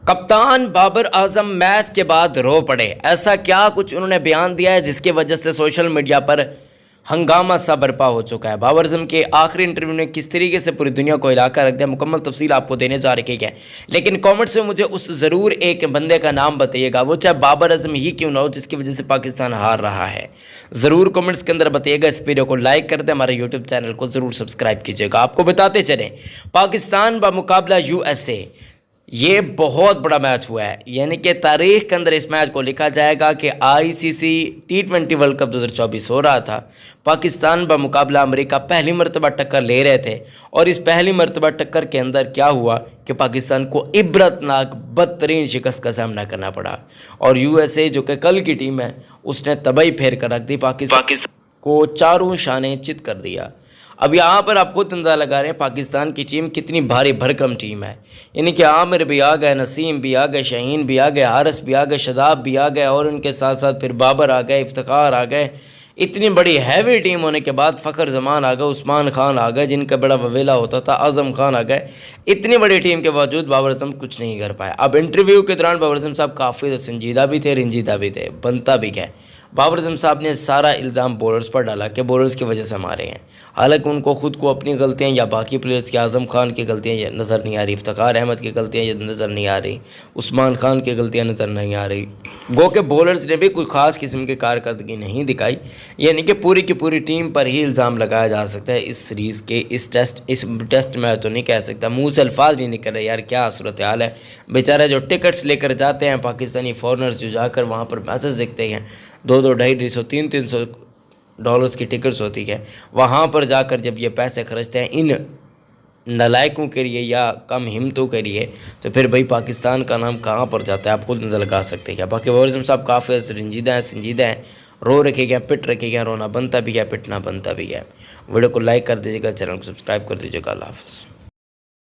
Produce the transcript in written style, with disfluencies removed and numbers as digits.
کپتان بابر اعظم میچ کے بعد رو پڑے، ایسا کیا کچھ انہوں نے بیان دیا ہے جس کی وجہ سے سوشل میڈیا پر ہنگامہ سا برپا ہو چکا ہے۔ بابر اعظم کے آخری انٹرویو نے کس طریقے سے پوری دنیا کو ہلا کر رکھ دیا، مکمل تفصیل آپ کو دینے جا رہے ہیں، لیکن کامنٹس میں مجھے اس ضرور ایک بندے کا نام بتائیے گا، وہ چاہے بابر اعظم ہی کیوں نہ ہو جس کی وجہ سے پاکستان ہار رہا ہے۔ ضرور کامنٹس کے اندر بتائیے گا، اس ویڈیو کو لائک کر دیں، ہمارے یوٹیوب چینل کو ضرور سبسکرائب کیجیے گا۔ آپ کو بتاتے چلیں، پاکستان بمقابلہ یو ایس اے، یہ بہت بڑا میچ ہوا ہے، یعنی کہ تاریخ کے اندر اس میچ کو لکھا جائے گا کہ ICC T20 ورلڈ کپ 2024 ہو رہا تھا۔ پاکستان بمقابلہ امریکہ پہلی مرتبہ ٹکر لے رہے تھے، اور اس پہلی مرتبہ ٹکر کے اندر کیا ہوا کہ پاکستان کو عبرتناک بدترین شکست کا سامنا کرنا پڑا، اور USA جو کہ کل کی ٹیم ہے اس نے تباہی پھیر کر رکھ دی، پاکستان کو چاروں شانے چت کر دیا۔ اب یہاں پر آپ خود اندازہ لگا رہے ہیں پاکستان کی ٹیم کتنی بھاری بھرکم ٹیم ہے، یعنی کہ عامر بھی آ گئے، نسیم بھی آ گئے، شاہین بھی آ گئے، حارث بھی آ گئے، شاداب بھی آ گئے، اور ان کے ساتھ ساتھ پھر بابر آ گئے، افتخار آ گئے۔ اتنی بڑی ہیوی ٹیم ہونے کے بعد فخر زمان آ گئے، عثمان خان آ گئے جن کا بڑا وویلا ہوتا تھا، اعظم خان آ گئے۔ اتنی بڑی ٹیم کے باوجود بابر اعظم کچھ نہیں کر پائے۔ اب انٹرویو کے دوران بابر اعظم صاحب کافی سنجیدہ بھی تھے، رنجیدہ بھی تھے، بنتا بھی گئے۔ بابر اعظم صاحب نے سارا الزام بولرز پر ڈالا کہ بولرز کی وجہ سے ہمارے ہیں، حالانکہ ان کو خود کو اپنی غلطیاں یا باقی پلیئرز کی، اعظم خان کی غلطیاں یہ نظر نہیں آ رہی، افتخار احمد کی غلطیاں یہ نظر نہیں آ رہی، عثمان خان کی غلطیاں نظر نہیں آ رہی، گو کہ بولرز نے بھی کوئی خاص قسم کی کارکردگی نہیں دکھائی، یعنی کہ پوری کی پوری ٹیم پر ہی الزام لگایا جا سکتا ہے اس سیریز کے۔ اس ٹیسٹ میں تو نہیں کہہ سکتا، منہ سے الفاظ نہیں نکل رہے، یار کیا صورتحال ہے۔ بیچارہ جو ٹکٹس لے کر جاتے ہیں پاکستانی فورنرز، جو جا کر وہاں پر میچز دیکھتے ہیں، 200، 250، 300 ڈالرز کی ٹکٹس ہوتی ہے، وہاں پر جا کر جب یہ پیسے خرچتے ہیں ان نالائقوں کے لیے یا کم ہمتوں کے لیے، تو پھر بھائی پاکستان کا نام کہاں پر جاتا ہے، آپ خود نظر لگا سکتے ہیں۔ باقی بابر اعظم صاحب کافی رنجیدہ ہیں، سنجیدہ ہیں، رو رکھے گئے، پٹ رکھے گئے، رونا بنتا بھی ہے، پٹنا بنتا بھی ہے۔ ویڈیو کو لائک کر دیجیے گا، چینل کو سبسکرائب کر دیجیے گا۔ اللہ حافظ۔